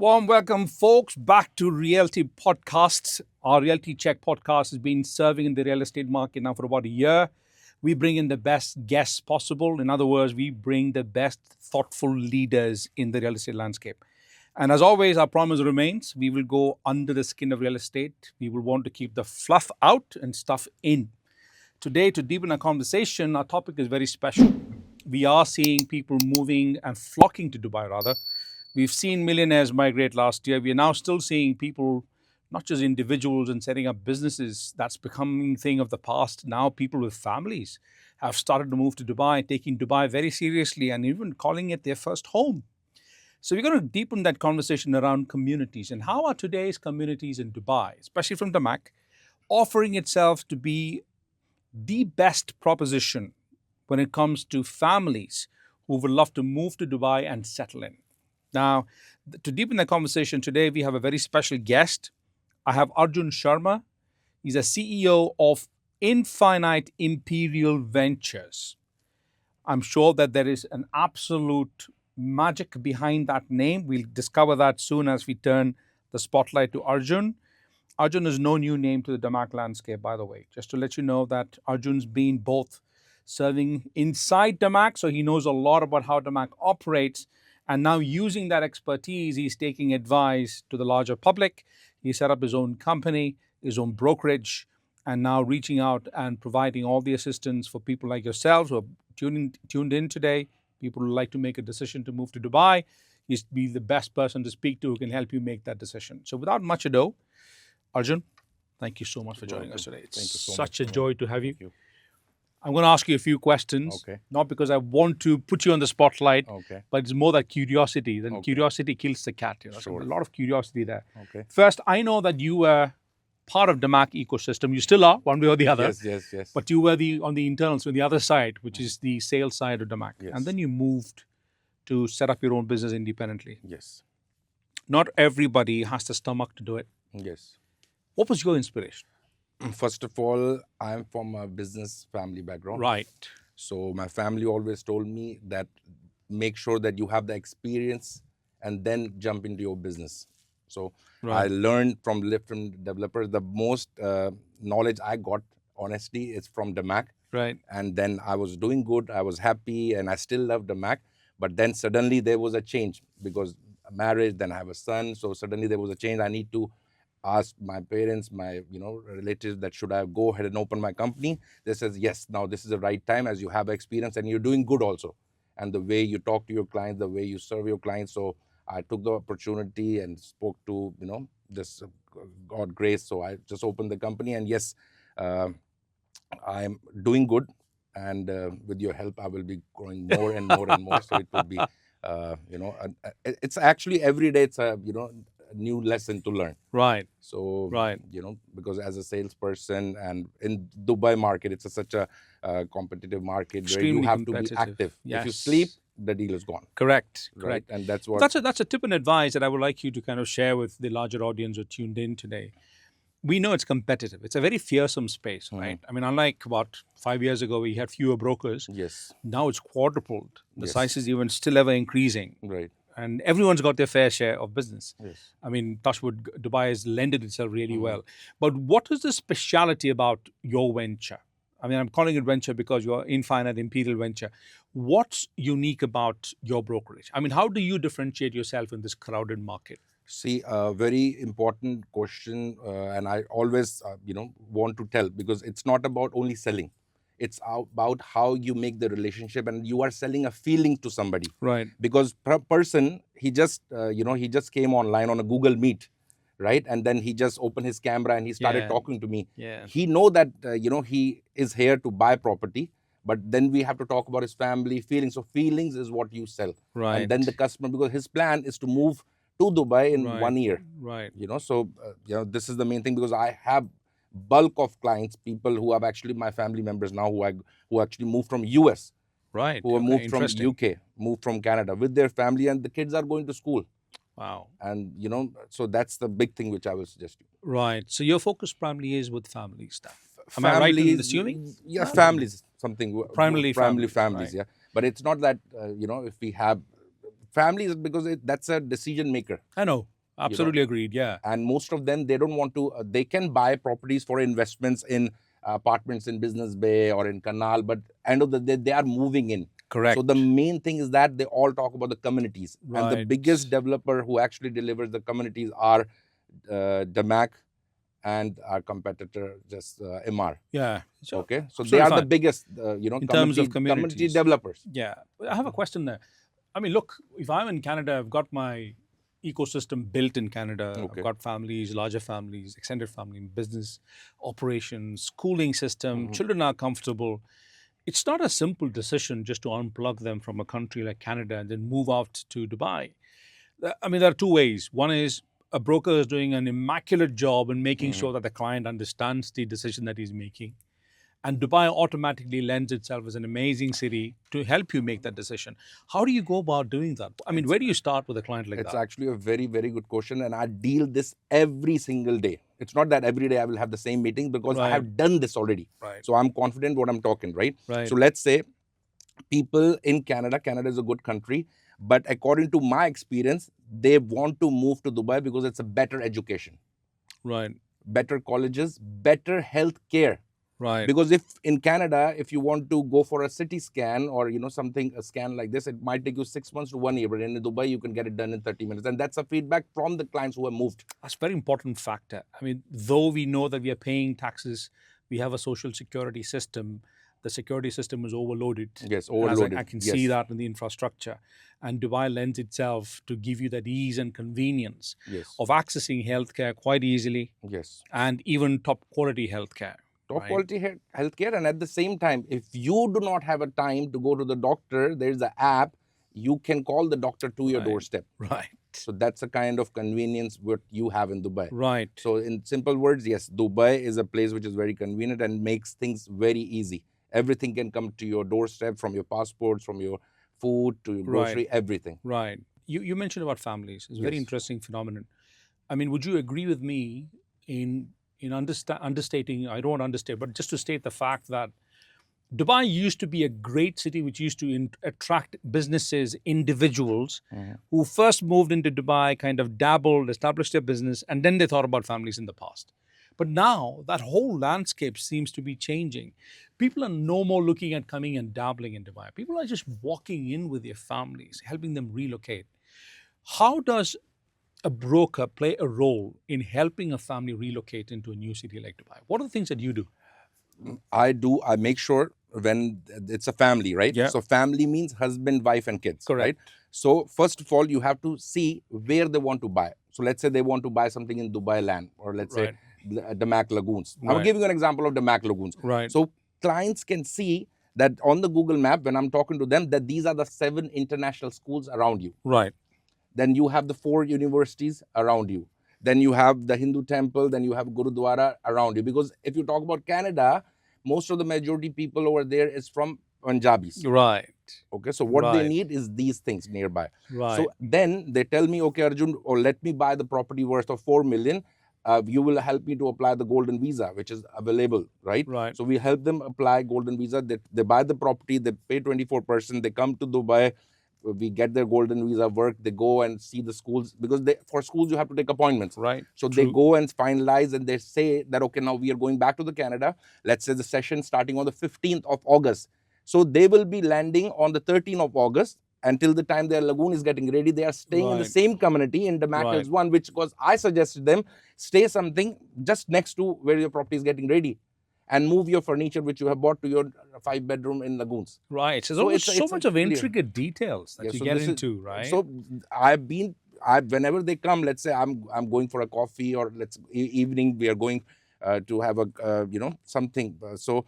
Warm welcome, folks, back to Realty Podcasts. Our Realty Check podcast has been serving in the real estate market now for about a year. We bring in the best guests possible. In other words, we bring the best thoughtful leaders in the real estate landscape. And as always, our promise remains we will go under the skin of real estate. We will want to keep the fluff out and stuff in. Today, to deepen our conversation, our topic is very special. We are seeing people moving and flocking to Dubai, rather. We've seen millionaires migrate last year. We are now still seeing people, not just individuals and setting up businesses. That's becoming a thing of the past. Now people with families have started to move to Dubai, taking Dubai very seriously and even calling it their first home. So we're going to deepen that conversation around communities and how are today's communities in Dubai, especially from DAMAC, offering itself to be the best proposition when it comes to families who would love to move to Dubai and settle in. Now, to deepen the conversation today, we have a very special guest. I have Arjun Sharma. He's a CEO of Infinite Imperial Ventures. I'm sure that there is an absolute magic behind that name. We'll discover that soon as we turn the spotlight to Arjun. Arjun is no new name to the DAMAC landscape, by the way. Just to let you know that Arjun's been both serving inside DAMAC, so he knows a lot about how DAMAC operates, and now using that expertise, he's taking advice to the larger public. He set up his own company, his own brokerage, and now reaching out and providing all the assistance for people like yourselves who are tuned in today, people who like to make a decision to move to Dubai. He's be the best person to speak to who can help you make that decision. So without much ado, Arjun, thank you so much for joining us today. It's such a joy to have you. I'm going to ask you a few questions, not because I want to put you on the spotlight, but it's more that curiosity. Then curiosity kills the cat. So a lot of curiosity there. First, I know that you were part of DAMAC ecosystem. You still are, one way or the other. Yes. But you were on the internals, on the other side, which is the sales side of DAMAC. Yes. And then you moved to set up your own business independently. Yes. Not everybody has the stomach to do it. Yes. What was your inspiration? First of all, I'm from a business family background. Right. So my family always told me that make sure that you have the experience and then jump into your business. So I learned from different developers. The most knowledge I got, honestly, is from DAMAC. Right. And then I was doing good. I was happy and I still love DAMAC. But then suddenly there was a change because marriage, then I have a son. So suddenly there was a change. I need to ask my parents, my relatives that should I go ahead and open my company. They says, yes, now this is the right time as you have experience and you're doing good also. And the way you talk to your clients, the way you serve your clients. So I took the opportunity and spoke to, this God grace. So I just opened the company and yes, I'm doing good. And with your help, I will be growing more and more and more. So it would be, it's actually every day it's a, new lesson to learn. Right. So, because as a salesperson and in Dubai market, it's such a competitive market where you have to be active. Yes. If you sleep, the deal is gone. Correct. Right. And that's what... That's a tip and advice that I would like you to kind of share with the larger audience who tuned in today. We know it's competitive. It's a very fearsome space, right? I mean, unlike about 5 years ago, we had fewer brokers. Yes. Now it's quadrupled. The size is even still ever increasing. Right. And everyone's got their fair share of business. Yes. I mean, Touchwood, Dubai has lended itself really well. But what is the speciality about your venture? I mean, I'm calling it venture because you're Infinite Imperial Venture. What's unique about your brokerage? I mean, how do you differentiate yourself in this crowded market? See, a very important question, and I always, want to tell because it's not about only selling. It's about how you make the relationship and you are selling a feeling to somebody. Right. Because person, he just, he just came online on a Google Meet, right? And then he just opened his camera and he started talking to me. Yeah. He know that, he is here to buy property, but then we have to talk about his family, feelings. So feelings is what you sell. Right. And then the customer, because his plan is to move to Dubai in 1 year. Right. So, this is the main thing because I have bulk of clients, people who have actually my family members now who actually moved from US, right, who have moved from UK, moved from Canada with their family, and the kids are going to school. Wow. And so that's the big thing which I will suggest you. Right. So your focus primarily is with family stuff. Am I right in assuming? Yeah, families, something primarily families, right. yeah. But it's not that if we have families, because that's a decision maker. I know. Absolutely agreed. Yeah. And most of them, they don't want to, they can buy properties for investments in apartments in Business Bay or in Canal, but end of the day, they are moving in. Correct. So the main thing is that they all talk about the communities. Right. And the biggest developer who actually delivers the communities are DAMAC and our competitor, just MR. Yeah. So, okay. So they are the biggest, in terms of community developers. Yeah. I have a question there. I mean, look, if I'm in Canada, I've got my ecosystem built in Canada. Okay. I've got families, larger families, extended family, business operations, schooling system. Children are comfortable. It's not a simple decision just to unplug them from a country like Canada and then move out to Dubai. I mean, there are two ways. One is a broker is doing an immaculate job in making sure that the client understands the decision that he's making. And Dubai automatically lends itself as an amazing city to help you make that decision. How do you go about doing that? I mean, where do you start with a client like that? It's actually a very, very good question. And I deal this every single day. It's not that every day I will have the same meeting, because I have done this already. Right. So I'm confident what I'm talking, right? Right. So let's say people in Canada is a good country, but according to my experience, they want to move to Dubai because it's a better education. Right. Better colleges, better health care. Right. Because if in Canada, if you want to go for a CT scan or a scan like this, it might take you 6 months to 1 year. But in Dubai, you can get it done in 30 minutes. And that's a feedback from the clients who have moved. That's a very important factor. I mean, though we know that we are paying taxes, we have a social security system. The security system is overloaded. Yes, overloaded. I can see that in the infrastructure. And Dubai lends itself to give you that ease and convenience of accessing healthcare quite easily. Yes. And even top quality healthcare. Top quality healthcare. And at the same time, if you do not have a time to go to the doctor, there's an app, you can call the doctor to your doorstep. Right. So that's a kind of convenience what you have in Dubai. Right. So in simple words, yes, Dubai is a place which is very convenient and makes things very easy. Everything can come to your doorstep, from your passports, from your food to your grocery, everything. Right. You mentioned about families. It's a very interesting phenomenon. I mean, would you agree with me in understating, I don't want to understate, but just to state the fact that Dubai used to be a great city which used to attract businesses, individuals who first moved into Dubai, kind of dabbled, established their business, and then they thought about families in the past. But now that whole landscape seems to be changing. People are no more looking at coming and dabbling in Dubai. People are just walking in with their families, helping them relocate. How does a broker play a role in helping a family relocate into a new city like Dubai? What are the things that you do? I make sure when it's a family, right? Yeah. So family means husband, wife, and kids. Correct. Right? So first of all, you have to see where they want to buy. So let's say they want to buy something in Dubai land, or let's say DAMAC Lagoons. I'm giving you an example of DAMAC Lagoons. Right. So clients can see that on the Google map, when I'm talking to them, that these are the 7 international schools around you. Right. Then you have the 4 universities around you. Then you have the Hindu temple. Then you have Gurudwara around you. Because if you talk about Canada, most of the majority people over there is from Punjabis. Right. Okay, so what they need is these things nearby. Right. So then they tell me, okay, Arjun, or let me buy the property worth of 4 million. You will help me to apply the golden visa, which is available, right? Right. So we help them apply golden visa. They buy the property, they pay 24%, they come to Dubai, we get their golden visa work, they go and see the schools, because for schools you have to take appointments. Right. So they go and finalize, and they say that, okay, now we are going back to the Canada. Let's say the session starting on the 15th of August. So they will be landing on the 13th of August. Until the time their lagoon is getting ready, they are staying in the same community in DAMAC one, which was, I suggested them, stay something just next to where your property is getting ready, and move your furniture which you have bought to your 5-bedroom in lagoons. Right. So it's so much of intricate details that you get into, right? So whenever they come, let's say I'm going for a coffee, or evening we are going to have a something. So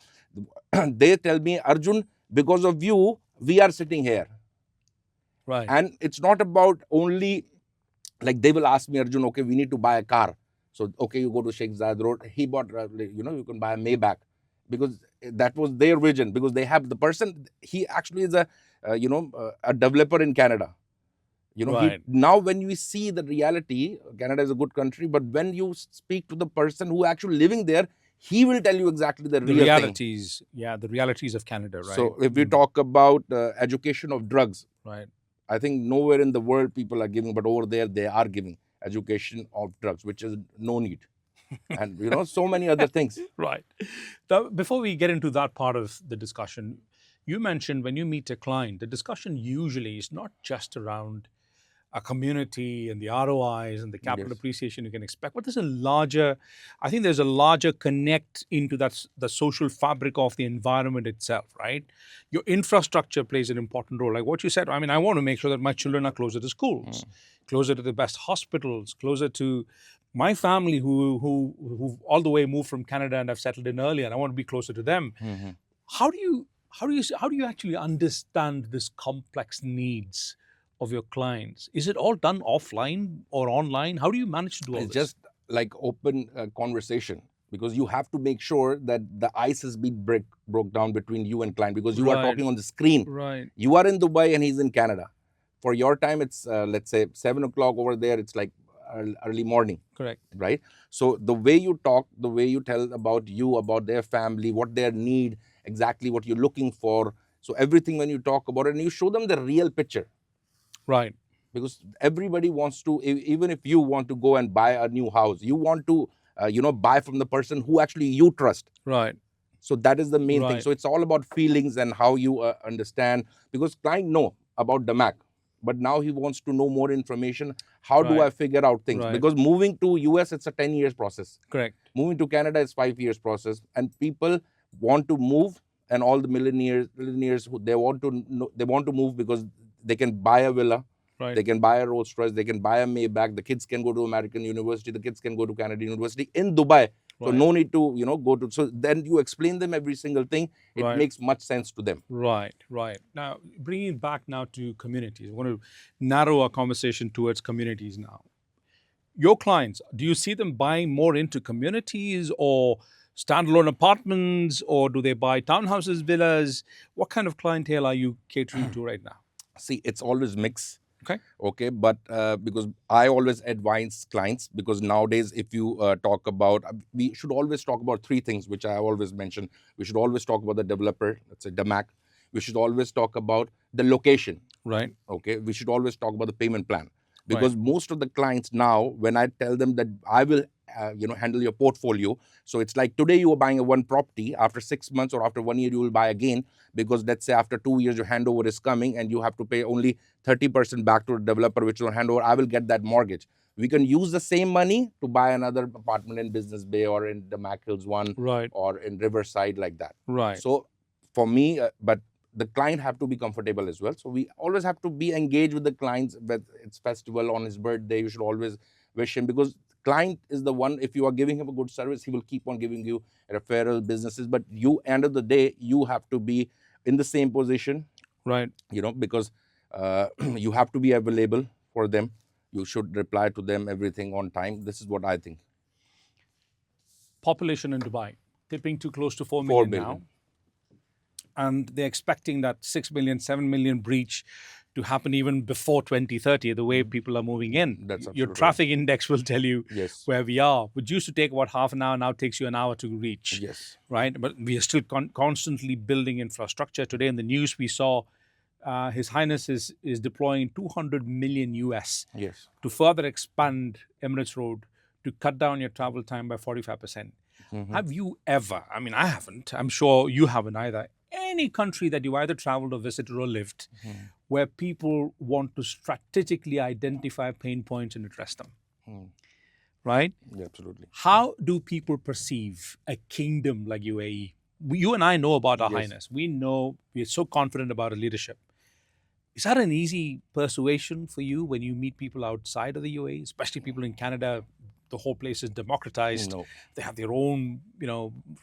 they tell me, Arjun, because of you, we are sitting here. Right. And it's not about only, like, they will ask me, Arjun, okay, we need to buy a car. So, okay, you go to Sheikh Zayed Road. He bought, you can buy a Maybach, because that was their vision. Because they have the person, he actually is a developer in Canada. Now when you see the reality, Canada is a good country, but when you speak to the person who actually living there, he will tell you exactly the realities. Yeah, the realities of Canada, right? So if we talk about education of drugs, right, I think nowhere in the world people are giving, but over there they are giving education of drugs, which is no need. And so many other things. Right. Now, before we get into that part of the discussion, you mentioned when you meet a client, the discussion usually is not just around a community and the ROIs and the capital Yes. appreciation you can expect, but I think there's a larger connect into the social fabric of the environment itself, right? Your infrastructure plays an important role. Like what you said, I mean, I want to make sure that my children are closer to schools, closer to the best hospitals, closer to my family who all the way moved from Canada and have settled in earlier, and I want to be closer to them. How do you actually understand this complex needs of your clients? Is it all done offline or online? How do you manage to do all It's this? just like open conversation, because you have to make sure that the ice has been broke down between you and client, because you are Right. talking on the screen. Right. You are in Dubai and he's in Canada. For your time, it's let's say 7 o'clock over there. It's like early morning, Correct. right? So the way you talk, the way you tell about you, about their family, what their need, exactly what you're looking for. So everything when you talk about it, and you show them the real picture. Right. Because everybody wants to, even if you want to go and buy a new house, you want to buy from the person who actually you trust. Right. So that is the main thing. Right. So it's all about feelings and how you understand, because client know about DAMAC, but now he wants to know more information. How do Right. I figure out things? Right. Because moving to US, it's a 10 years process. Correct. Moving to Canada is 5 years process, and people want to move. And all the millionaires who they want to move because they can buy a villa. Right. They can buy a Rolls Royce. They can buy a Maybach. The kids can go to American University. The kids can go to Canadian University in Dubai. So Right. no need to, go to. So then you explain them every single thing. It Right. makes much sense to them. Right. Right. Now, bringing it back now to communities, I want to narrow our conversation towards communities now. Your clients, do you see them buying more into communities or standalone apartments, or do they buy townhouses, villas? What kind of clientele are you catering to right now? See, it's always mixed. Okay. But because I always advise clients, because nowadays if you talk about, we should always talk about three things, which I always mention. We should always talk about the developer, let's say DAMAC. We should always talk about the location. Right. Okay. We should always talk about the payment plan, because most of the clients now, when I tell them that I will handle your portfolio, so it's like today you are buying a one property, after 6 months or after 1 year you will buy again, because let's say after 2 years your handover is coming and you have to pay only 30% back to the developer, which will handover. I will get that mortgage. We can use the same money to buy another apartment in Business Bay or in the Mac Hills one, Right. or in Riverside, like that. Right. So for me, but the client have to be comfortable as well. So we always have to be engaged with the clients. With it's festival, on his birthday, you should always wish him, because client is the one, if you are giving him a good service, he will keep on giving you referral businesses. But you, end of the day, you have to be in the same position. Right. Because you have to be available for them. You should reply to them everything on time. This is what I think. Population in Dubai tipping to close to 4 4 million billion. now. And they're expecting that 6 million, 7 million breach to happen even before 2030, the way people are moving in. That's Your absolutely traffic index will tell you Yes. where we are. Which used to take about half an hour, now takes you an hour to reach. Yes. Right? But we are still constantly building infrastructure. Today in the news, we saw His Highness is deploying 200 million US Yes. to further expand Emirates Road to cut down your travel time by 45%. Have you ever, I mean, I haven't, I'm sure you haven't either, any country that you either traveled or visited or lived where people want to strategically identify pain points and address them? Right? Yeah, absolutely. How do people perceive a kingdom like UAE? You and I know about Our Highness. We know, we're so confident about our leadership. Is that an easy persuasion for you when you meet people outside of the UAE, especially people in Canada? The whole place is democratized. No. They have their own,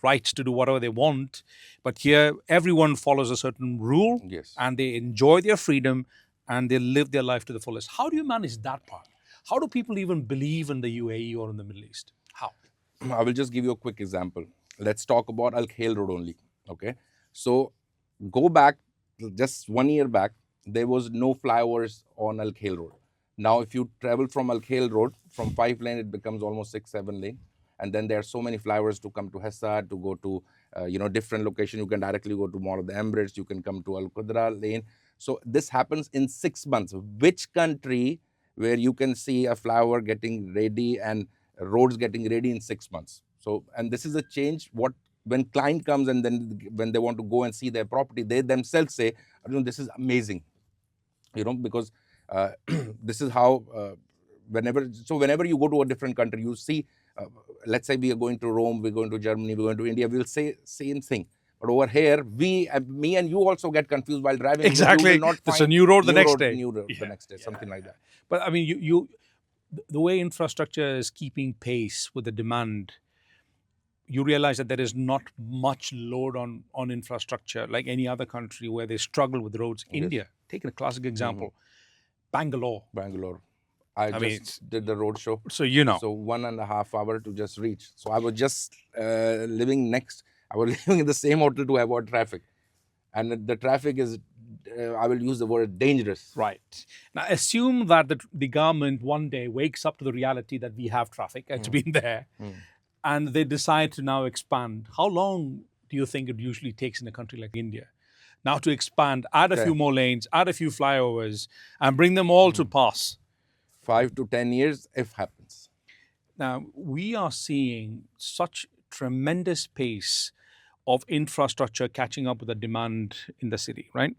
rights to do whatever they want. But here, everyone follows a certain rule, Yes. and they enjoy their freedom, and they live their life to the fullest. How do you manage that part? How do people even believe in the UAE or in the Middle East? How? I will just give you a quick example. Let's talk about Al Khail Road only. Okay. So go back just 1 year back, there was no flyovers on Al Khail Road. Now, if you travel from Al Khail Road, from 5 lane, it becomes almost 6, 7 lane. And then there are so many flyovers to come to Hessa, to go to, different location. You can directly go to Mall of the Emirates. You can come to Al Qudra lane. So this happens in 6 months. Which country where you can see a flower getting ready and roads getting ready in 6 months? So, and this is a change. What when client comes and then when they want to go and see their property, they themselves say, this is amazing, because this is how whenever you go to a different country, you see, let's say we are going to Rome, we're going to Germany, we're going to India, we'll say same thing. But over here, me and you also get confused while driving. Exactly. You will not There's a find new road the next day. New road the next day, something like that. But I mean, the way infrastructure is keeping pace with the demand, you realize that there is not much load on infrastructure like any other country where they struggle with roads. Yes. India, take a classic example, Bangalore. I just did the road show. So, So 1.5 hours to just reach. So I was just living I was living in the same hotel to avoid traffic. And the traffic is, I will use the word dangerous. Right. Now, assume that the government one day wakes up to the reality that we have traffic. It's been there. And they decide to now expand. How long do you think it usually takes in a country like India now to expand, add a few more lanes, add a few flyovers, and bring them all to pass? 5 to 10 years, if happens. Now, we are seeing such tremendous pace of infrastructure catching up with the demand in the city, right?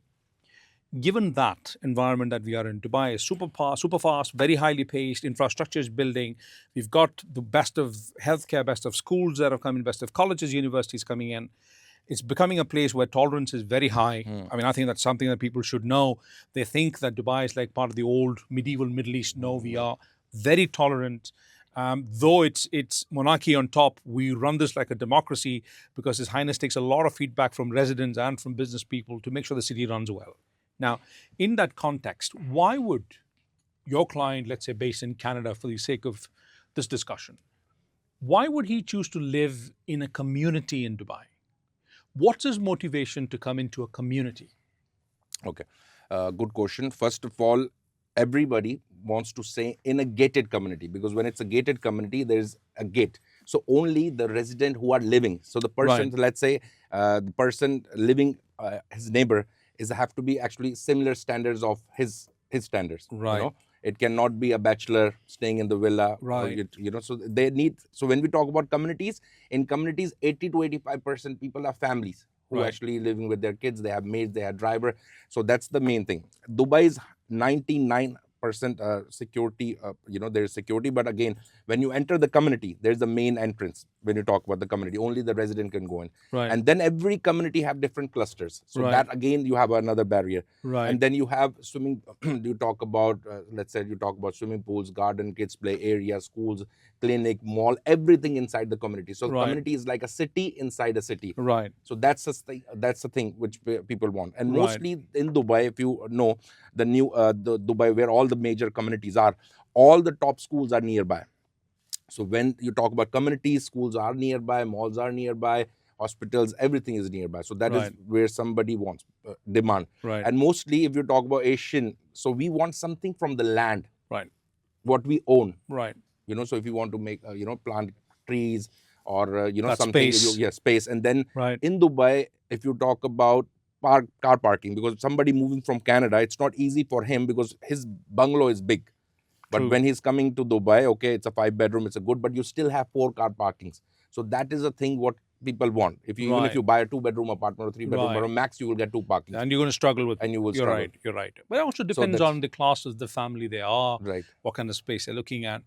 Given that environment that we are in, Dubai is super fast, very highly paced, infrastructure is building. We've got the best of healthcare, best of schools that are coming, best of colleges, universities coming in. It's becoming a place where tolerance is very high. I mean, I think that's something that people should know. They think that Dubai is like part of the old medieval Middle East. No, we are very tolerant. Though it's monarchy on top, we run this like a democracy because His Highness takes a lot of feedback from residents and from business people to make sure the city runs well. Now, in that context, why would your client, let's say based in Canada for the sake of this discussion, why would he choose to live in a community in Dubai? What's his motivation to come into a community? Okay, good question. First of all, everybody wants to stay in a gated community, because when it's a gated community, there's a gate. So only the resident who are living. So the person, let's say, the person living, his neighbor, have to be actually similar standards of his standards. Right. It cannot be a bachelor staying in the villa. Right. So they need. So when we talk about communities, in communities, 80 to 85% people are families who actually living with their kids. They have maids, they have driver. So that's the main thing. Dubai is 99% security. There's security, but again, when you enter the community, there's the main entrance. When you talk about the community, only the resident can go in. Right. And then every community have different clusters. So that again, you have another barrier. Right. And then you have swimming. You talk about, let's say, you talk about swimming pools, garden, kids play area, schools, clinic, mall, everything inside the community. So the community is like a city inside a city. Right. So that's the thing which people want. And mostly in Dubai, if you know, the Dubai, where all the major communities are, all the top schools are nearby. So when you talk about communities, schools are nearby, malls are nearby, hospitals, everything is nearby. So that is where somebody wants demand. Right. And mostly if you talk about Asian, so we want something from the land. Right. What we own. Right. So if you want to make, plant trees or, something. Space. Space. And then in Dubai, if you talk about car parking, because somebody moving from Canada, it's not easy for him because his bungalow is big. But when he's coming to Dubai, okay, it's a 5-bedroom, it's a good, but you still have 4 car parkings. So that is a thing what people want. Even if you buy a 2-bedroom apartment or 3-bedroom or max, you will get 2 parkings. And you're going to struggle with. And you will struggle. You're right. But it also depends on the class of the family they are. Right. What kind of space they're looking at.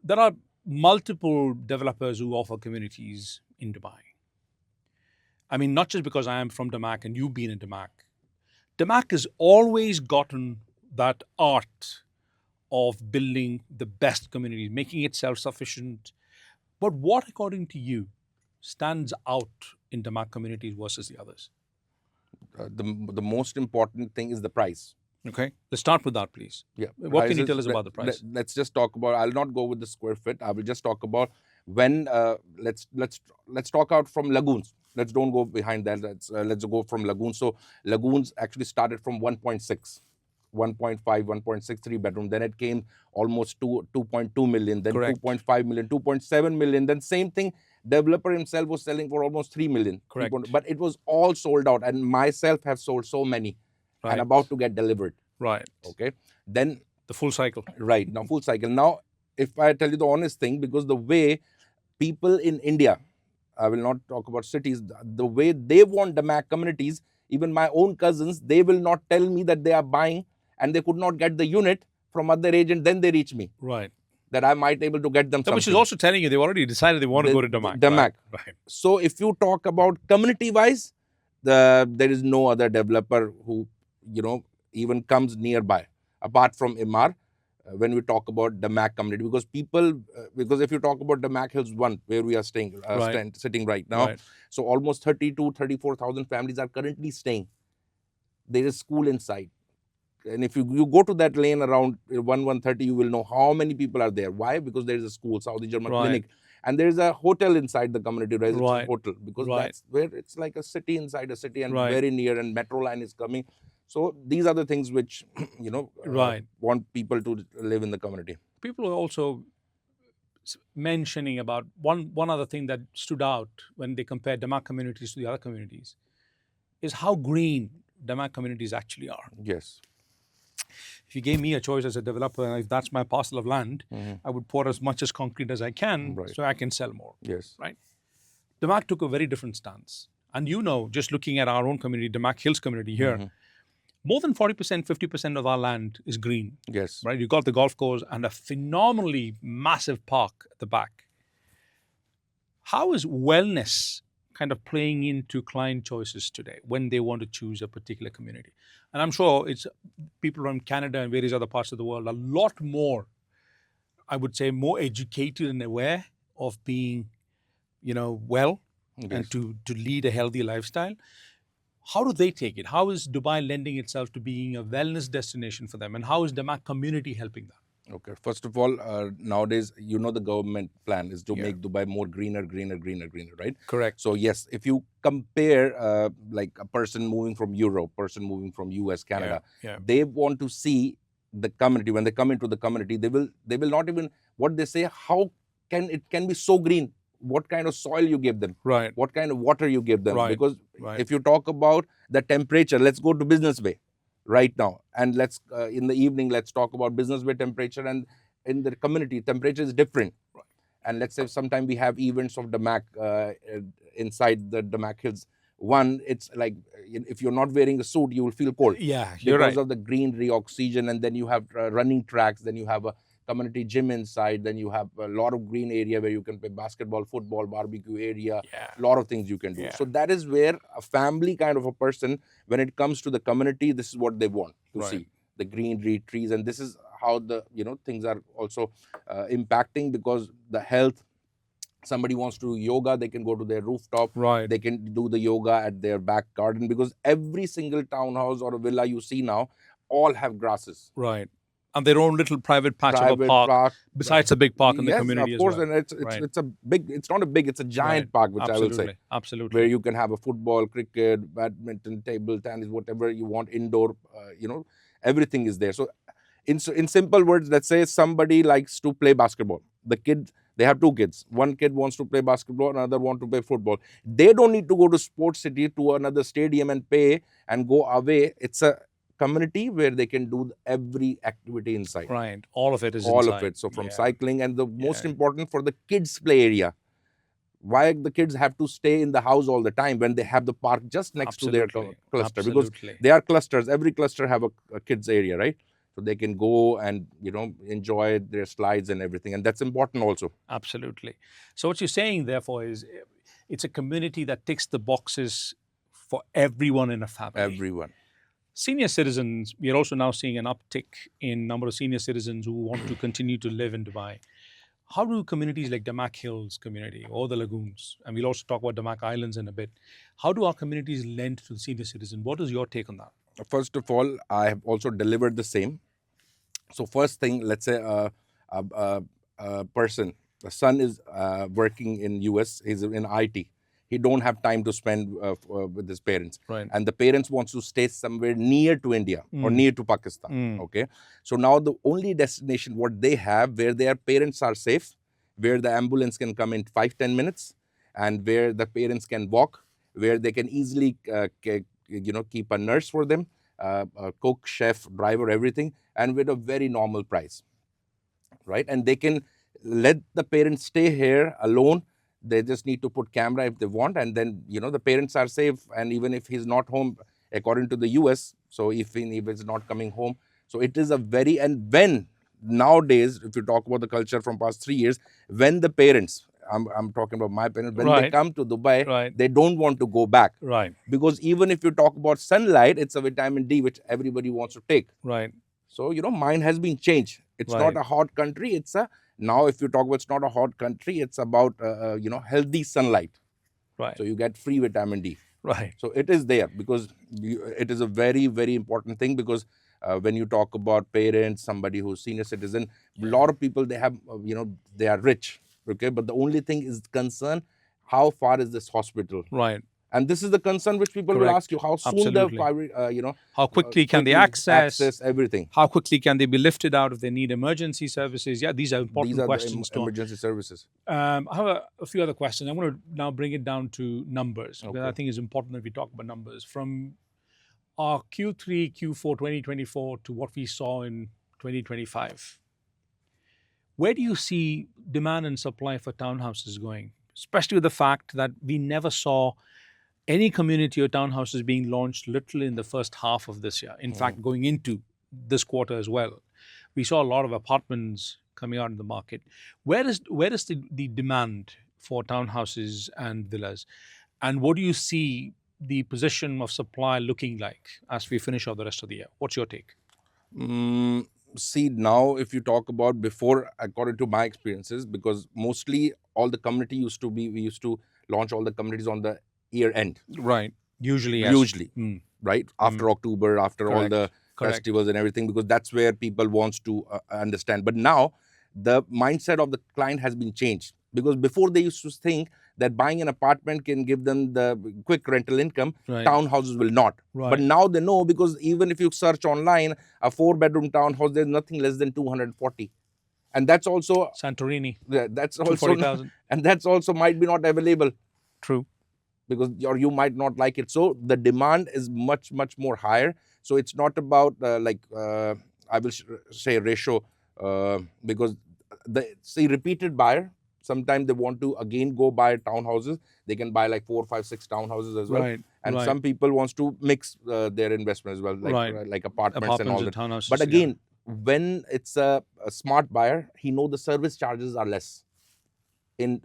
There are multiple developers who offer communities in Dubai. I mean, not just because I am from DAMAC and you've been in DAMAC. DAMAC has always gotten that art of building the best communities, making it self-sufficient. But what, according to you, stands out in DAMAC communities versus the others? The most important thing is the price. Okay, let's start with that, please. Yeah. What can you tell us about the price? Let's just talk about. I'll not go with the square feet. I will just talk about when. Let's talk out from lagoons. Let's don't go behind that. Let's go from lagoons. So lagoons actually started from 1.6. 1.5, 1.63 bedroom. Then it came almost 2.2 million. Then 2.5 million, 2.7 million. Then same thing. Developer himself was selling for almost 3 million. Correct. But it was all sold out. And myself have sold so many. and about to get delivered. Right. Okay. Then The full cycle. right now, full cycle. Now, if I tell you the honest thing, because the way people in India, I will not talk about cities, the way they want DAMAC communities, even my own cousins, they will not tell me that they are buying and they could not get the unit from other agent, then they reach me. Right. That I might able to get them something. Which is also telling you they've already decided they want to go to DAMAC. DAMAC. Right. So if you talk about community-wise, there is no other developer who, even comes nearby, apart from Imar, when we talk about DAMAC community. Because if you talk about DAMAC Hills 1, where we are staying, sitting right now, so almost 34,000 families are currently staying. There is school inside. And if you go to that lane around 130, you will know how many people are there. Why? Because there is a school, Saudi German Clinic. And there is a hotel inside the community, residential hotel. Because that's where it's like a city inside a city and very near, and metro line is coming. So these are the things which, want people to live in the community. People are also mentioning about one other thing that stood out when they compare DAMAC communities to the other communities is how green DAMAC communities actually are. Yes. If you gave me a choice as a developer, and if that's my parcel of land, I would pour as much as concrete as I can so I can sell more. Yes. Right? DAMAC took a very different stance. And just looking at our own community, DAMAC Hills community here, more than 40%, 50% of our land is green. Yes. Right? You've got the golf course and a phenomenally massive park at the back. How is wellness kind of playing into client choices today when they want to choose a particular community? And I'm sure it's people from Canada and various other parts of the world a lot more, I would say, more educated and aware of being, well and to lead a healthy lifestyle. How do they take it? How is Dubai lending itself to being a wellness destination for them? And how is DAMAC community helping that? Okay. First of all, nowadays, the government plan is to make Dubai more greener, right? Correct. So yes, if you compare like a person moving from Europe, person moving from US, Canada, they want to see the community. When they come into the community, they will not even, what they say, how can it be so green? What kind of soil you give them? Right. What kind of water you give them? Right. Because if you talk about the temperature, let's go to Business Bay right now, and let's in the evening let's talk about Business Bay temperature, and in the community temperature is different. Right. And let's say sometime we have events of DAMAC inside the DAMAC Hills. One, it's like if you're not wearing a suit, you will feel cold. Yeah, you're because of the greenery, oxygen, and then you have running tracks, then you have a community gym inside, then you have a lot of green area where you can play basketball, football, barbecue area, a lot of things you can do. So that is where a family kind of a person, when it comes to the community, this is what they want to see, the greenery, trees, and this is how the things are also impacting, because the health. Somebody wants to do yoga, they can go to their rooftop. Right. They can do the yoga at their back garden, because every single townhouse or a villa you see now all have grasses. Right. And their own little private patch of a park besides a big park in the community of course, as well. And it's a big, it's not a big, it's a giant park, which I will say. Absolutely. Where you can have a football, cricket, badminton, table tennis, whatever you want, indoor, everything is there. So in simple words, let's say somebody likes to play basketball. The kid, they have two kids. One kid wants to play basketball, another wants to play football. They don't need to go to Sports City to another stadium and pay and go away. It's a community where they can do every activity inside. Right. All of it is all inside. of it. So from cycling, and the most important for the kids play area. Why the kids have to stay in the house all the time when they have the park just next to their cluster? Because they are clusters. Every cluster have a kids area, right? So they can go and, enjoy their slides and everything. And that's important also. Absolutely. So what you're saying, therefore, is it's a community that ticks the boxes for everyone in a family. Everyone. Senior citizens, we are also now seeing an uptick in number of senior citizens who want to continue to live in Dubai. How do communities like DAMAC Hills community or the lagoons, and we'll also talk about DAMAC Islands in a bit, how do our communities lend to the senior citizen? What is your take on that? First of all, I have also delivered the same. So first thing, let's say a person, the son is working in US, he's in IT. He don't have time to spend with his parents. Right. And the parents wants to stay somewhere near to India or near to Pakistan. Okay. So now the only destination what they have where their parents are safe, where the ambulance can come in 5-10 minutes, and where the parents can walk, where they can easily keep a nurse for them. a cook, chef, driver, everything, and with a very normal price, right? And they can let the parents stay here alone. They just need to put camera if they want, and then the parents are safe. And even if he's not home, according to the US, so if he's not coming home, so it is a very, and when nowadays, if you talk about the culture from past 3 years, when the parents, I'm talking about my parents, when they Right. come to Dubai, Right. they don't want to go back, Right. because even if you talk about sunlight, it's a vitamin D which everybody wants to take. Right. So mind has been changed. It's Right. not a hot country. It's a, now if you talk about, it's not a hot country. It's about healthy sunlight. Right. So you get free vitamin D. Right. So it is there, because it is a very, very important thing, because when you talk about parents, somebody who's senior citizen, a lot of people, they have, they are rich, okay? But the only thing is concern, how far is this hospital? Right. And this is the concern which people will Correct. ask you, how soon Absolutely. how quickly can they access everything. How quickly can they be lifted out if they need emergency services? Yeah, these are important These are questions. the emergency services. I have a few other questions. I want to now bring it down to numbers. Okay. Because I think it's important that we talk about numbers. From our Q3, Q4 2024 to what we saw in 2025, where do you see demand and supply for townhouses going? Especially with the fact that we never saw any community or townhouses being launched literally in the first half of this year. In fact, going into this quarter as well, we saw a lot of apartments coming out in the market. Where is the demand for townhouses and villas? And what do you see the position of supply looking like as we finish off the rest of the year? What's your take? See, now if you talk about before, according to my experiences, because mostly all the community we used to launch all the communities on the year end. Right. Usually, yes. Usually, right? After October, after all the festivals and everything, because that's where people wants to understand. But now the mindset of the client has been changed, because before they used to think that buying an apartment can give them the quick rental income, townhouses will not. But now they know, because even if you search online, a 4-bedroom townhouse, there's nothing less than 240. And that's also Santorini. That's also, and that's also might be not available. True. Because you might not like it. So the demand is much, much more higher. So it's not about I will say ratio, because repeated buyer, sometimes they want to again go buy townhouses. They can buy like 4, 5, 6 townhouses as well. And some people wants to mix their investment as well, like apartments and all that. But again, when it's a smart buyer, he know the service charges are less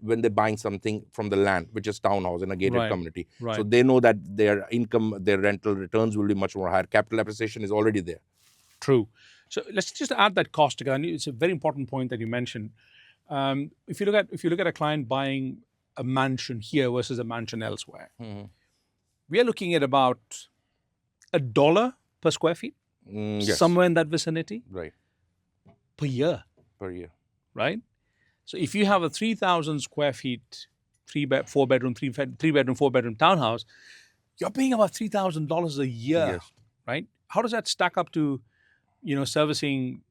when they're buying something from the land, which is townhouse in a gated community. So they know that their income, their rental returns will be much more higher. Capital appreciation is already there. True. So let's just add that cost again. It's a very important point that you mentioned. If you look at a client buying a mansion here versus a mansion elsewhere, we are looking at about $1 per square feet, yes. somewhere in that vicinity, right, per year. Right. So if you have a 3,000 square feet, 4-bedroom, 4-bedroom townhouse, you're paying about $3,000 a year, right? How does that stack up to, servicing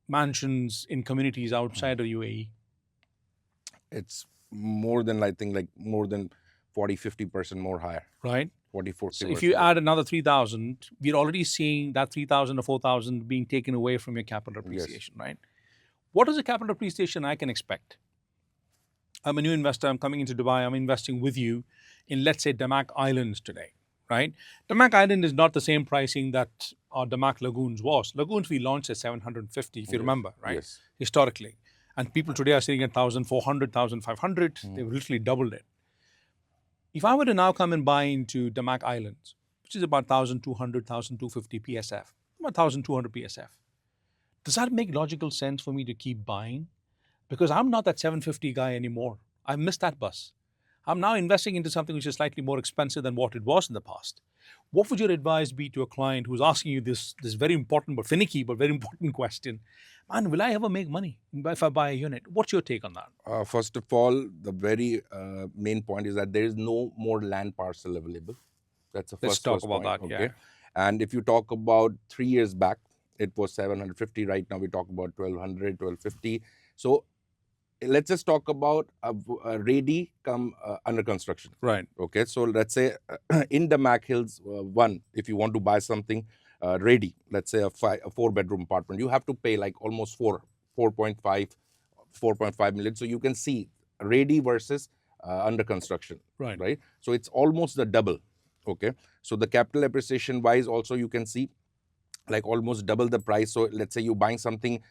mansions in communities outside of UAE? It's more than, I think, like more than 40-50% more higher. Right. 40-40%. So if you add another 3,000, we're already seeing that 3,000 or 4,000 being taken away from your capital appreciation, right? What is the capital appreciation I can expect? I'm a new investor. I'm coming into Dubai. I'm investing with you in, let's say, DAMAC Islands today, right? DAMAC Island is not the same pricing that our DAMAC Lagoons was. Lagoons we launched at 750, if you remember, right? Yes. Historically. And people today are sitting at 1,400, 1,500. They've literally doubled it. If I were to now come and buy into DAMAC Islands, which is about 1,200, 1,250 PSF, about 1,200 PSF, does that make logical sense for me to keep buying? Because I'm not that 750 guy anymore. I missed that bus. I'm now investing into something which is slightly more expensive than what it was in the past. What would your advice be to a client who's asking you this very important but finicky but very important question? Man, will I ever make money if I buy a unit? What's your take on that? First of all, the very main point is that there is no more land parcel available. That's the Let's talk about that. Okay. Yeah. And if you talk about 3 years back, it was 750. Right now we talk about 1,200, 1,250. So let's just talk about ready come under construction. Right. Okay. So let's say in the Mac Hills 1, if you want to buy something, ready, let's say a 4-bedroom apartment, you have to pay like almost 4.5 million. So you can see ready versus under construction, right? So it's almost the double. Okay, so the capital appreciation wise also you can see like almost double the price. So let's say you're buying something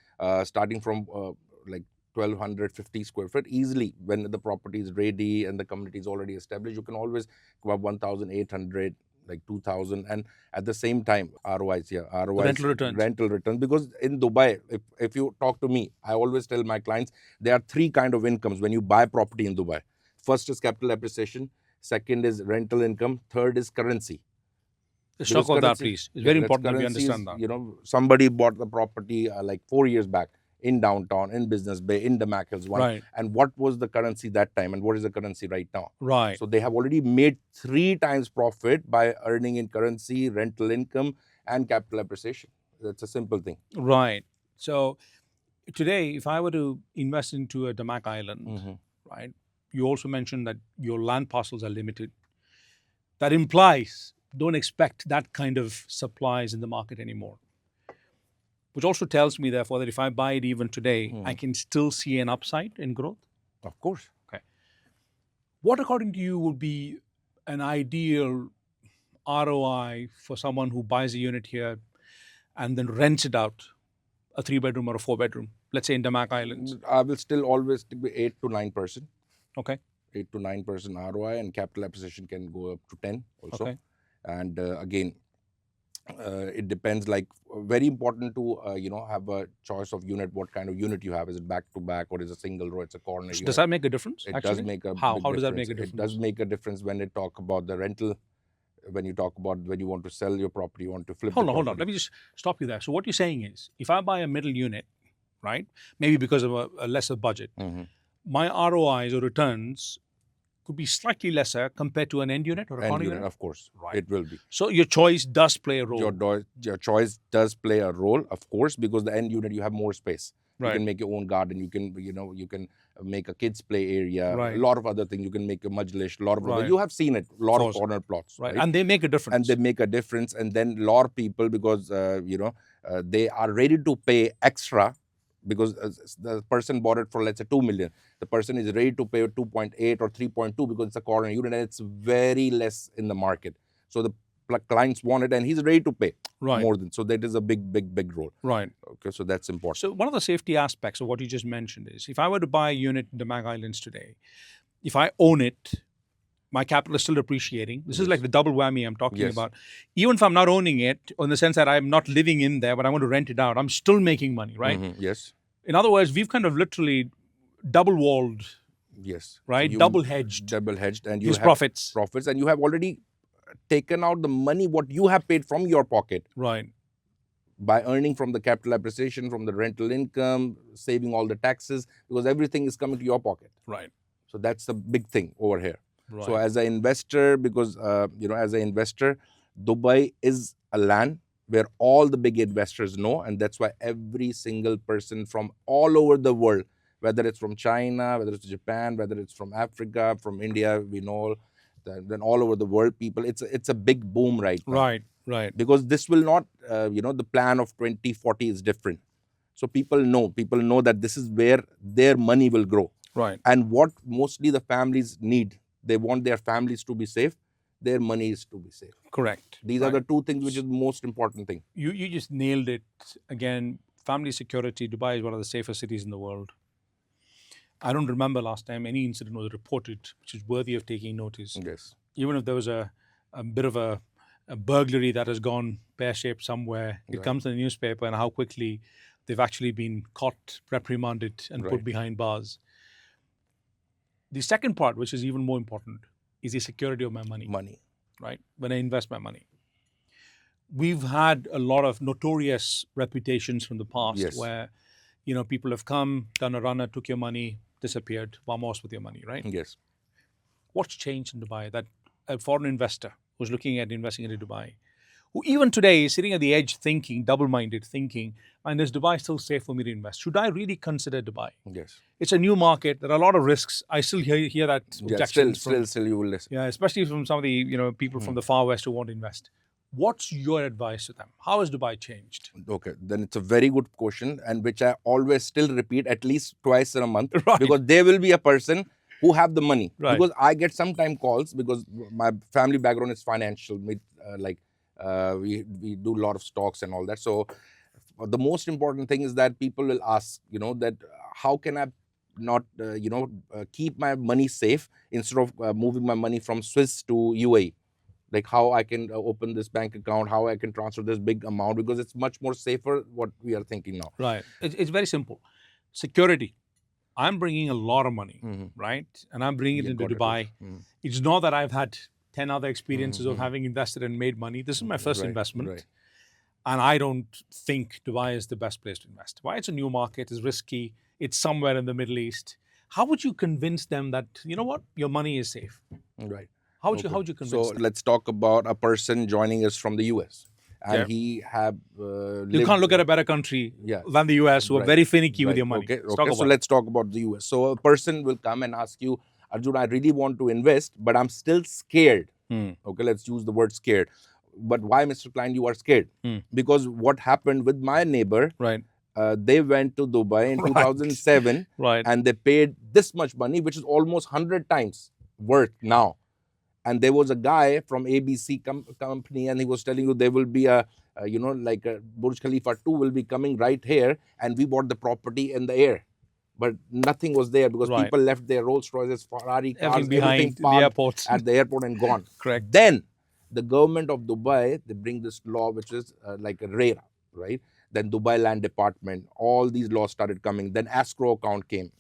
starting from like 1250 square feet easily. When the property is ready and the community is already established, you can always go up 1800, like 2000. And at the same time ROIs, rental returns, because in Dubai, if you talk to me, I always tell my clients there are 3 kind of incomes when you buy property in Dubai. First is capital appreciation, second is rental income, third is currency. Let's talk about that, please. It's very important that we understand that. You know, somebody bought the property like 4 years back in downtown, in Business Bay, in DAMAC Hills 1. And what was the currency that time and what is the currency right now? So they have already made 3 times profit by earning in currency, rental income, and capital appreciation. That's a simple thing. So today, if I were to invest into a DAMAC island, right, you also mentioned that your land parcels are limited. That implies don't expect that kind of supplies in the market anymore. Which also tells me, therefore, that if I buy it even today, I can still see an upside in growth? Of course. Okay. What, according to you, would be an ideal ROI for someone who buys a unit here and then rents it out, a 3-bedroom or a 4-bedroom, let's say in DAMAC Islands? I will still always be 8 to 9%. Okay. 8 to 9% ROI, and capital appreciation can go up to 10 also. Okay. And again, it depends. Like very important to have a choice of unit. What kind of unit you have? Is it back to back or is it a single row? It's a corner. Does that make a difference? It does make a how does that make a difference? It does make a difference when they talk about the rental. When you talk about when you want to sell your property, you want to flip. Hold on. Let me just stop you there. So what you're saying is, if I buy a middle unit, right, maybe because of a lesser budget, my ROIs or returns could be slightly lesser compared to an end unit or a corner unit? Of course, it will be. So your choice does play a role. Your choice does play a role, of course, because the end unit you have more space. You can make your own garden. You can make a kids play area. A lot of other things. You can make a majlish. A lot of other, you have seen it. A lot of corner plots. Right, and they make a difference. And then a lot of people, because they are ready to pay extra. Because the person bought it for, let's say, 2 million. The person is ready to pay 2.8 or 3.2 because it's a corner unit and it's very less in the market. So the clients want it and he's ready to pay more than. So that is a big role. Okay, so that's important. So one of the safety aspects of what you just mentioned is, if I were to buy a unit in the DAMAC Islands today, if I own it, my capital is still appreciating. This is like the double whammy I'm talking about. Even if I'm not owning it, in the sense that I'm not living in there, but I want to rent it out, I'm still making money, right? Yes. In other words, we've kind of literally double-walled. Yes. Right? So double-hedged. And you have profits. And you have already taken out the money what you have paid from your pocket. By earning from the capital appreciation, from the rental income, saving all the taxes, because everything is coming to your pocket. So that's the big thing over here. So as an investor, because, Dubai is a land where all the big investors know, and that's why every single person from all over the world, whether it's from China, whether it's Japan, whether it's from Africa, from India, we know, then all over the world, people, it's a big boom right now. Because this will not, the plan of 2040 is different. So people know that this is where their money will grow. And what mostly the families need, they want their families to be safe. Their money is to be safe. Correct. These are the 2 things which is the most important thing. You just nailed it. Again, family security. Dubai is one of the safest cities in the world. I don't remember last time any incident was reported which is worthy of taking notice. Yes. Even if there was a bit of a burglary that has gone pear-shaped somewhere, it comes in the newspaper, and how quickly they've actually been caught, reprimanded, and put behind bars. The second part, which is even more important, is the security of my money. Right? When I invest my money. We've had a lot of notorious reputations from the past where, people have come, done a runner, took your money, disappeared, vamos with your money, right? Yes. What's changed in Dubai that a foreign investor who's looking at investing into Dubai, who even today is sitting at the edge thinking, double-minded, thinking, and is Dubai still safe for me to invest? Should I really consider Dubai? Yes. It's a new market. There are a lot of risks. I still hear that objections. Still you will listen. Yeah, especially from some of the people from the far west who want to invest. What's your advice to them? How has Dubai changed? Okay, then it's a very good question, and which I always still repeat at least twice in a month, Right. because there will be a person who have the money. Right. Because I get sometime calls, because my family background is financial. We do a lot of stocks and all that. So the most important thing is that people will ask, that how can I not, keep my money safe instead of moving my money from Swiss to UAE. Like how I can open this bank account, how I can transfer this big amount, because it's much more safer what we are thinking now. Right. It's very simple. Security. I'm bringing a lot of money, right? And I'm bringing it into Dubai. It's not that I've had 10 other experiences of having invested and made money. This is my first investment. Right. And I don't think Dubai is the best place to invest. Why? It's a new market, it's risky, it's somewhere in the Middle East. How would you convince them that, you know what, your money is safe? Right. How would you convince them? So let's talk about a person joining us from the US. And he have You can't look at a better country than the US, who are very finicky with your money. Okay. So let's talk about the US. So a person will come and ask you, Arjun, I really want to invest, but I'm still scared. Okay, let's use the word scared. But why, Mr. Klein, you are scared? Because what happened with my neighbor, they went to Dubai in 2007 and they paid this much money, which is almost 100 times worth now. And there was a guy from ABC company, and he was telling you there will be a Burj Khalifa 2 will be coming right here, and we bought the property in the air. But nothing was there because people left their Rolls Royces, Ferrari cars, everything the airports. at the airport and gone. Correct. Then the government of Dubai, they bring this law, which is like a RERA, right? Then Dubai Land Department, all these laws started coming. Then escrow account came.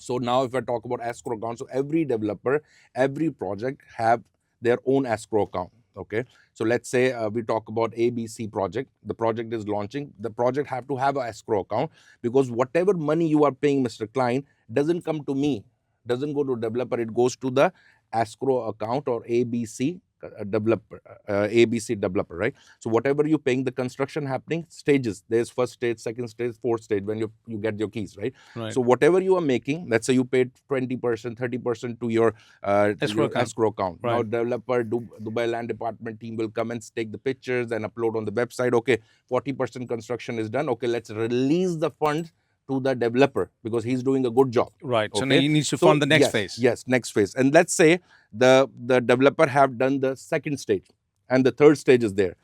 So now if I talk about escrow account, so every developer, every project have their own escrow account, okay? So let's say we talk about ABC project. The project is launching. The project have to have an escrow account, because whatever money you are paying, Mr. Klein, doesn't come to me, doesn't go to developer. It goes to the escrow account or ABC developer, right? So whatever you're paying, the construction happening, stages. There's first stage, second stage, fourth stage when you get your keys, right? So whatever you are making, let's say you paid 20%, 30% to your escrow account. Now developer, Dubai Land Department team will come and take the pictures and upload on the website. Okay, 40% construction is done. Okay, let's release the funds to the developer because he's doing a good job. Right. Okay? So now he needs to fund the next phase. Yes, next phase. And let's say the developer have done the second stage and the third stage is there.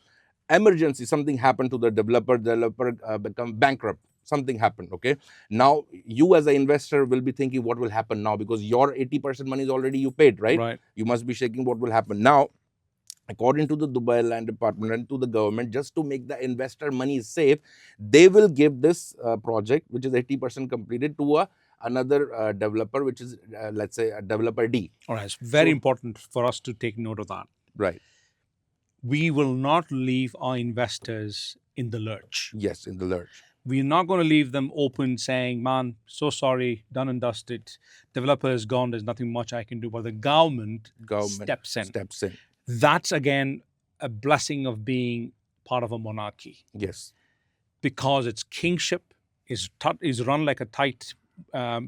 Emergency, something happened to the developer become bankrupt. Something happened, okay? Now, you as an investor will be thinking what will happen now, because your 80% money is already you paid, right? You must be shaking what will happen. Now, according to the Dubai Land Department and to the government, just to make the investor money safe, they will give this project, which is 80% completed, to another developer, which is, let's say, a developer D. All right. It's very important for us to take note of that. Right. We will not leave our investors in the lurch. Yes, in the lurch. We're not going to leave them open saying, man, so sorry, done and dusted. Developer is gone. There's nothing much I can do. But the government steps in. That's, again, a blessing of being part of a monarchy. Yes. Because its kingship is run like a tight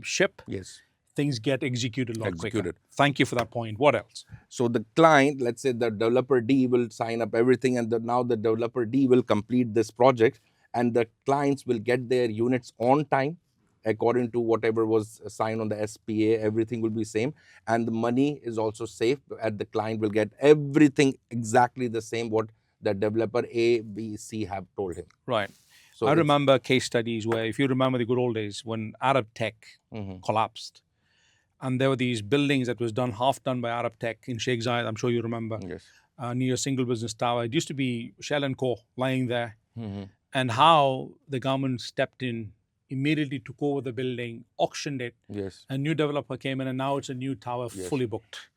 ship. Yes. Things get executed a lot quicker. Thank you for that point. What else? So the client, let's say the developer D will sign up everything, and now the developer D will complete this project, and the clients will get their units on time, according to whatever was signed on the SPA. Everything will be same, and the money is also safe, and the client will get everything exactly the same what the developer A, B, C have told him. Right. So I remember case studies where, if you remember the good old days when Arab Tech collapsed, and there were these buildings that was half done by Arab Tech in Sheikh Zayed, I'm sure you remember, near a single business tower. It used to be Shell & Co. lying there, and how the government stepped in, immediately took over the building, auctioned it. A new developer came in, and now it's a new tower, fully booked.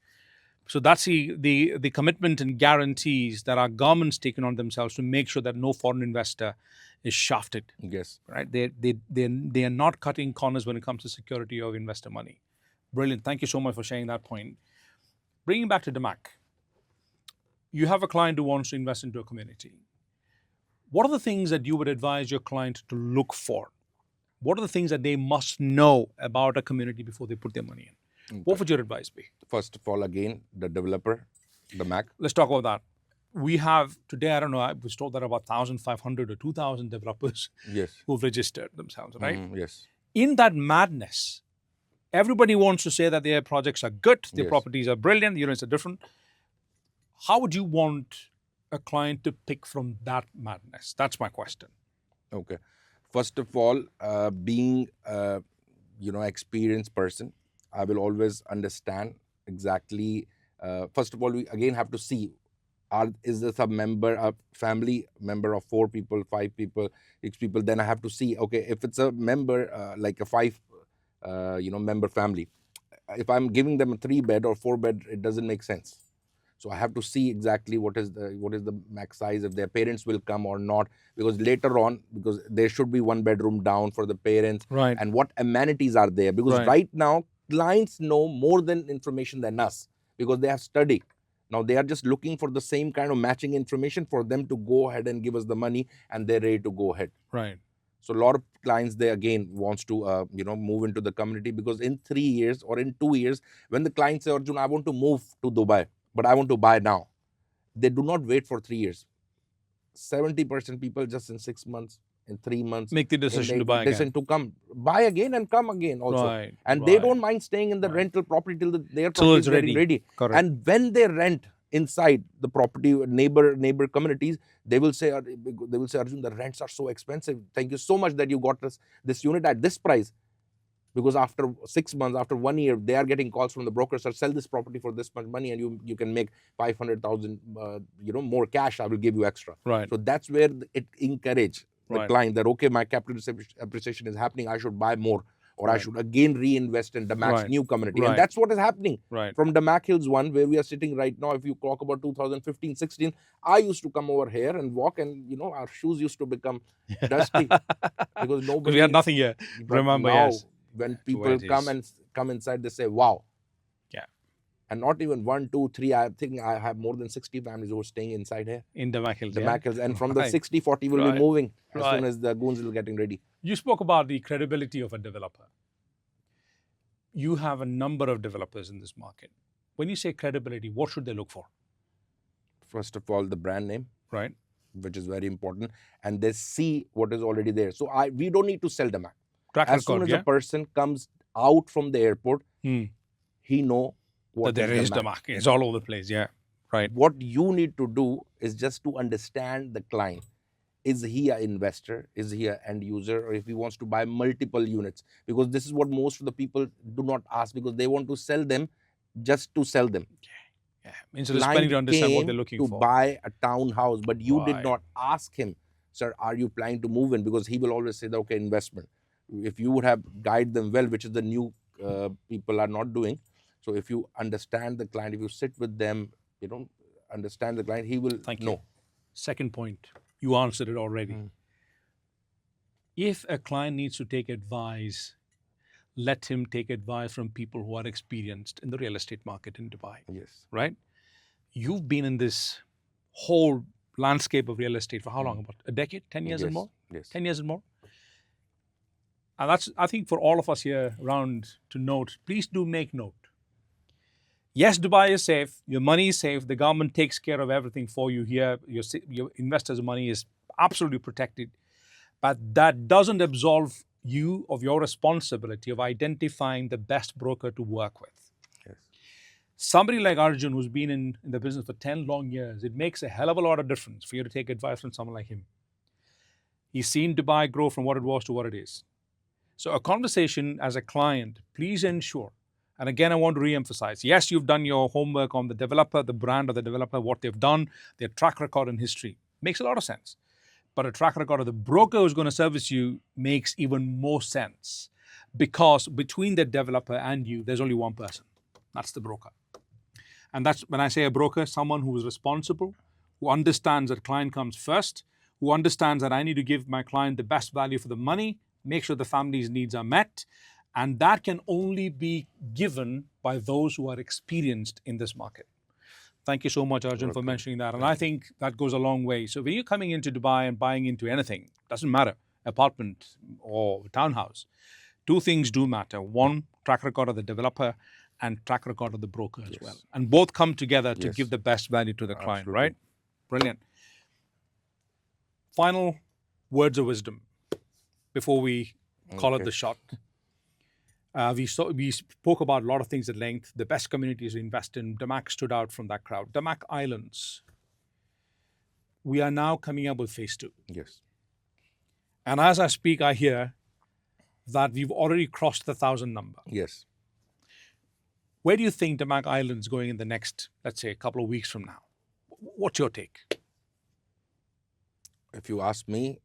So that's the commitment and guarantees that our government's taken on themselves to make sure that no foreign investor is shafted. Right? They are not cutting corners when it comes to security of investor money. Brilliant. Thank you so much for sharing that point. Bringing back to DAMAC, you have a client who wants to invest into a community. What are the things that you would advise your client to look for? What are the things that they must know about a community before they put their money in? What would your advice be? First of all, again, the developer, DAMAC. Let's talk about that. we have today, I don't know, I was told that about 1,500 or 2,000 developers Yes. who've registered themselves, right? Yes. In that madness, everybody wants to say that their projects are good, their Yes. properties are brilliant, the units are different. How would you want a client to pick from that madness? That's my question. Okay. First of all, being experienced person, I will always understand exactly. First of all, we again have to see, is this a family member of 4 people, 5 people, 6 people? Then I have to see, okay, if it's a member like a 5 member family, if I'm giving them a 3-bed or 4-bed, it doesn't make sense. So I have to see exactly what is the max size, if their parents will come or not, because later on, because there should be 1 bedroom down for the parents, Right. and what amenities are there, because right now clients know more than information than us, because they have studied. Now they are just looking for the same kind of matching information for them to go ahead and give us the money, and they're ready to go ahead. Right. So a lot of clients, they again wants to move into the community, because in 3 years or in 2 years, when the client says, Arjun, I want to move to Dubai, but I want to buy now, they do not wait for 3 years. 70% people just in 6 months, in 3 months, make the decision to buy again. to come buy again and come again also. Right. And they don't mind staying in the rental property till their property is getting ready. Correct. And when they rent inside the property, neighbor communities, they will say, Arjun, the rents are so expensive. Thank you so much that you got us this unit at this price. Because after 6 months, after 1 year, they are getting calls from the brokers, or sell this property for this much money, and you can make 500,000 more cash. I will give you extra. Right. So that's where it encourage the Right. client that, okay, my capital appreciation is happening, I should buy more, or I Right. should again reinvest in DAMAC's Right. new community. Right. And that's what is happening. Right. From DAMAC Hills 1, where we are sitting right now, if you talk about 2015, 16, I used to come over here and walk, and our shoes used to become dusty because nobody. we had nothing here. But Remember, now, yes. when The way people it is. come inside, they say, wow. Yeah. And not even 1, 2, 3. I think I have more than 60 families who are staying inside here. In DAMAC Hills. The Mac Hills. And from the Right. 60, 40 will Right. be moving as Right. soon as the goons will getting ready. You spoke about the credibility of a developer. You have a number of developers in this market. When you say credibility, what should they look for? First of all, the brand name, Right. which is very important. And they see what is already there. So we don't need to sell the Mac. Track As soon record, as yeah? a person comes out from the airport, Hmm. he know what That there is the DAMAC. It's all over the place, yeah. Right. What you need to do is just to understand the client. Is he an investor? Is he an end user? Or if he wants to buy multiple units? Because this is what most of the people do not ask, because they want to sell them just to sell them. Yeah. Instead of spending to understand what they're looking to for. buy a townhouse, but you did Right. not ask him, sir, are you planning to move in? Because he will always say, okay, investment. If you would have guided them well, which is the new people are not doing. So if you understand the client, if you sit with them, understand the client, he will Thank you. know. Second point, you answered it already. Mm. If a client needs to take advice, let him take advice from people who are experienced in the real estate market in Dubai, Yes. right? You've been in this whole landscape of real estate for how long? About a decade, 10 years and Yes. more? Yes. 10 years and more? And that's, I think, for all of us here around to note, please do make note. Yes, Dubai is safe. Your money is safe. The government takes care of everything for you here. Your investors' money is absolutely protected. But that doesn't absolve you of your responsibility of identifying the best broker to work with. Yes. Somebody like Arjun, who's been in the business for 10 long years, it makes a hell of a lot of difference for you to take advice from someone like him. He's seen Dubai grow from what it was to what it is. So a conversation as a client, please ensure, and again, I want to re-emphasize, yes, you've done your homework on the developer, the brand of the developer, what they've done, their track record and history. Makes a lot of sense. But a track record of the broker who's going to service you makes even more sense, because between the developer and you, there's only one person. That's the broker. And that's, when I say a broker, someone who is responsible, who understands that client comes first, who understands that I need to give my client the best value for the money, make sure the family's needs are met. And that can only be given by those who are experienced in this market. Thank you so much, Arjun, for mentioning that. And I think that goes a long way. So when you're coming into Dubai and buying into anything, doesn't matter, apartment or townhouse, two things do matter. One, track record of the developer, and track record of the broker as well. And both come together to give the best value to the client, right? Brilliant. Final words of wisdom before we call it the shot. We spoke about a lot of things at length. The best communities to invest in. DAMAC stood out from that crowd. DAMAC Islands. We are now coming up with phase 2. Yes. And as I speak, I hear that we've already crossed the 1,000 number. Yes. Where do you think DAMAC Island's going in the next, let's say, a couple of weeks from now? What's your take? If you ask me,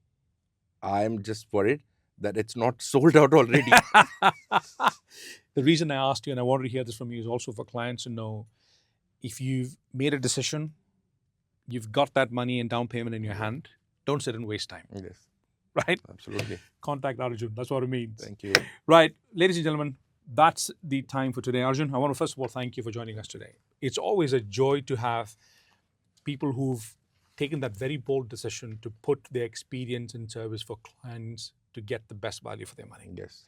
I'm just worried that it's not sold out already. The reason I asked you, and I wanted to hear this from you, is also for clients to know if you've made a decision, you've got that money and down payment in your hand, don't sit and waste time. Yes. Right? Absolutely. Contact Arjun. That's what it means. Thank you. Right. Ladies and gentlemen, that's the time for today. Arjun, I want to first of all thank you for joining us today. It's always a joy to have people who've taken that very bold decision to put their experience in service for clients to get the best value for their money. Yes.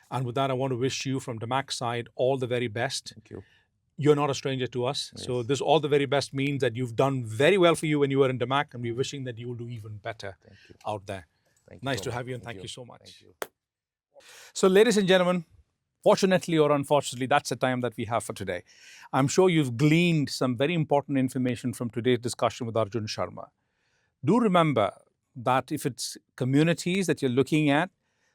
And with that, I want to wish you from DAMAC's side all the very best. Thank you. You're not a stranger to us. Yes. So this all the very best means that you've done very well for you when you were in DAMAC, and we're wishing that you will do even better out there. Thank you Nice so to much. have you, and thank you so much. Thank you. So ladies and gentlemen, fortunately or unfortunately, that's the time that we have for today. I'm sure you've gleaned some very important information from today's discussion with Arjun Sharma. Do remember that if it's communities that you're looking at,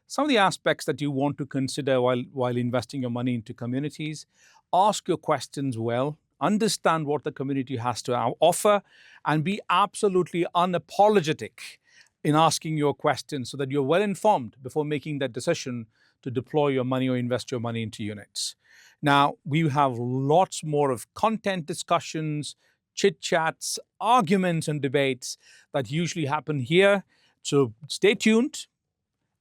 some of the aspects that you want to consider while investing your money into communities, ask your questions well, understand what the community has to offer, and be absolutely unapologetic in asking your questions so that you're well informed before making that decision to deploy your money or invest your money into units. Now, we have lots more of content discussions, chit chats, arguments, and debates that usually happen here. So stay tuned.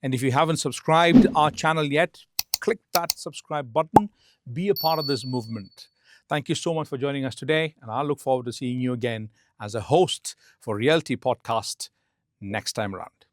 And if you haven't subscribed our channel yet, click that subscribe button. Be a part of this movement. Thank you so much for joining us today. And I look forward to seeing you again as a host for Realty Podcast next time around.